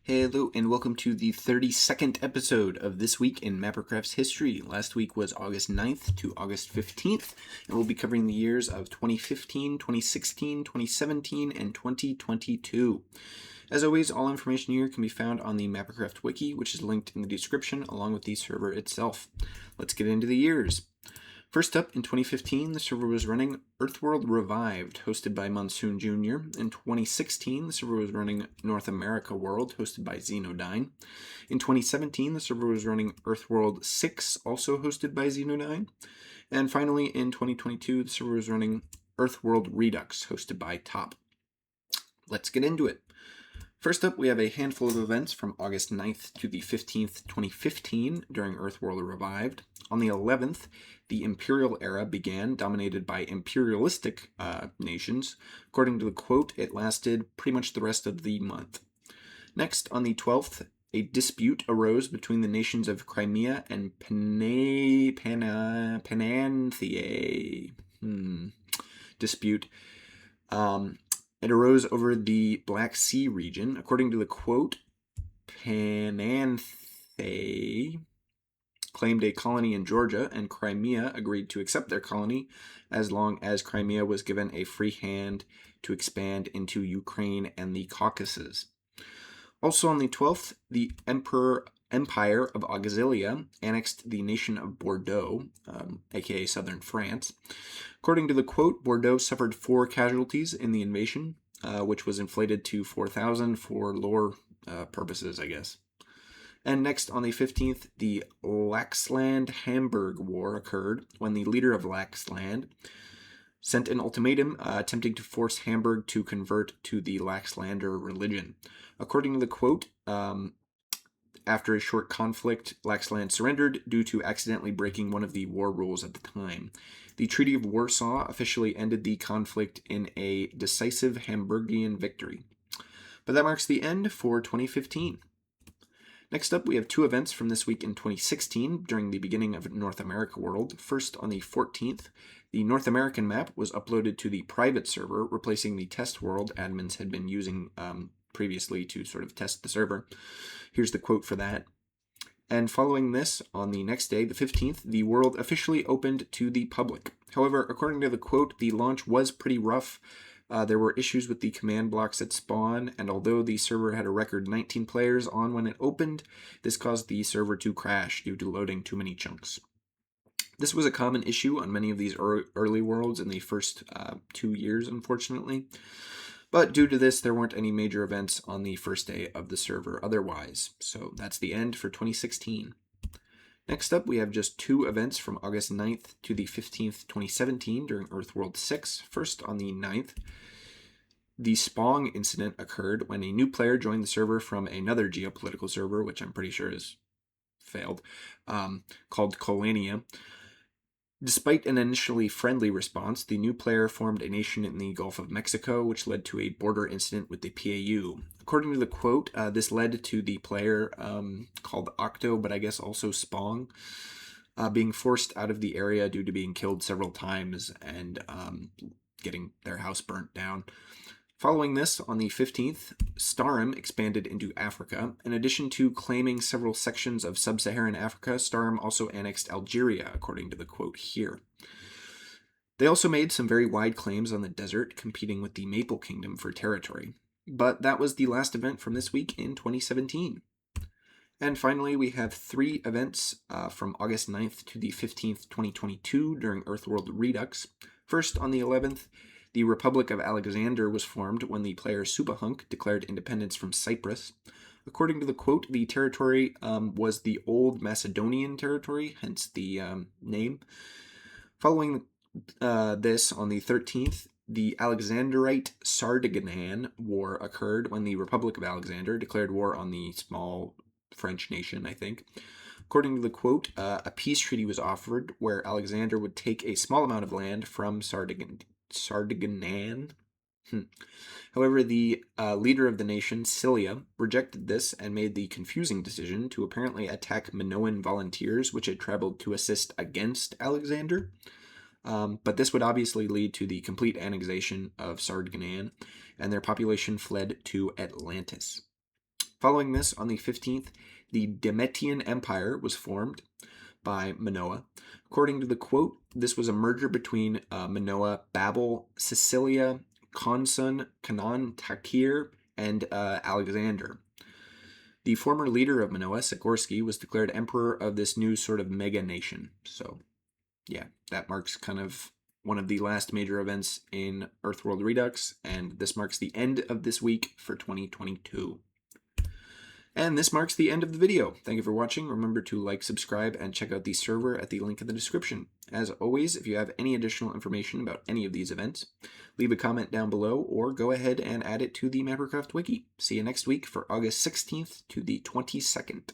Hello and welcome to the 32nd episode of This Week in Mappercraft's history. Last week was August 9th to August 15th, and we'll be covering the years of 2015, 2016, 2017, and 2022. As always, all information here can be found on the Mappercraft wiki, which is linked in the description along with the server itself. Let's get into the years. First up, in 2015, the server was running Earthworld Revived, hosted by Monsoon Jr. In 2016, the server was running North America World, hosted by Xenodyne. In 2017, the server was running Earthworld 6, also hosted by Xenodyne. And finally, in 2022, the server was running World Redux, hosted by Top. Let's get into it. First up, we have a handful of events from August 9th to the 15th, 2015, during Earthworld Revived. On the 11th, the Imperial Era began, dominated by imperialistic nations. According to the quote, it lasted pretty much the rest of the month. Next, on the 12th, a dispute arose between the nations of Crimea and Penanthea. Dispute. It arose over the Black Sea region. According to the quote, Penanthea claimed a colony in Georgia, and Crimea agreed to accept their colony as long as Crimea was given a free hand to expand into Ukraine and the Caucasus. Also on the 12th, the Empire of Auxilia annexed the nation of Bordeaux, aka southern France. According to the quote, Bordeaux suffered 4 casualties in the invasion, which was inflated to 4,000 for lore purposes, I guess. And next, on the 15th, the Laxland-Hamburg War occurred when the leader of Laxland sent an ultimatum attempting to force Hamburg to convert to the Laxlander religion. According to the quote, after a short conflict, Laxland surrendered due to accidentally breaking one of the war rules at the time. The Treaty of Warsaw officially ended the conflict in a decisive Hamburgian victory. But that marks the end for 2015. Next up, we have 2 events from this week in 2016 during the beginning of North America World. First, on the 14th, the North American map was uploaded to the private server, replacing the test world admins had been using previously to sort of test the server. Here's the quote for that. And following this, on the next day, the 15th, the world officially opened to the public. However, according to the quote, the launch was pretty rough. There were issues with the command blocks at spawn, and although the server had a record 19 players on when it opened, this caused the server to crash due to loading too many chunks. This was a common issue on many of these early worlds in the first 2 years, unfortunately. But due to this, there weren't any major events on the first day of the server otherwise. So that's the end for 2016. Next up, we have just 2 events from August 9th to the 15th, 2017 during Earthworld 6. First, on the 9th, the Spong incident occurred when a new player joined the server from another geopolitical server, which I'm pretty sure has failed, called Colania. Despite an initially friendly response, the new player formed a nation in the Gulf of Mexico, which led to a border incident with the PAU. According to the quote, this led to the player called Octo, but I guess also Spong, being forced out of the area due to being killed several times and getting their house burnt down. Following this, on the 15th, Starim expanded into Africa. In addition to claiming several sections of sub-Saharan Africa, Starim also annexed Algeria, according to the quote here. They also made some very wide claims on the desert, competing with the Maple Kingdom for territory. But that was the last event from this week in 2017. And finally, we have 3 events from August 9th to the 15th, 2022 during Earthworld Redux. First, on the 11th, the Republic of Alexander was formed when the player Supahunk declared independence from Cyprus. According to the quote, the territory was the Old Macedonian territory, hence the name. Following this, on the 13th, the Alexandrite Sardiganan War occurred when the Republic of Alexander declared war on the small French nation, I think. According to the quote, a peace treaty was offered where Alexander would take a small amount of land from Sardiganan. However, the leader of the nation, Cilia, rejected this and made the confusing decision to apparently attack Minoan volunteers, which had traveled to assist against Alexander. But this would obviously lead to the complete annexation of Sardiganan, and their population fled to Atlantis. Following this, on the 15th, the Demetian Empire was formed by Minoa. According to the quote, this was a merger between Minoa, Babel, Sicilia, Consun, Canaan, Takir, and Alexander. The former leader of Minoa, Sikorsky, was declared emperor of this new sort of mega nation. So, yeah, that marks kind of one of the last major events in World Redux, and this marks the end of this week for 2022. And this marks the end of the video. Thank you for watching. Remember to like, subscribe, and check out the server at the link in the description. As always, if you have any additional information about any of these events, leave a comment down below or go ahead and add it to the Mappercraft wiki. See you next week for August 16th to the 22nd.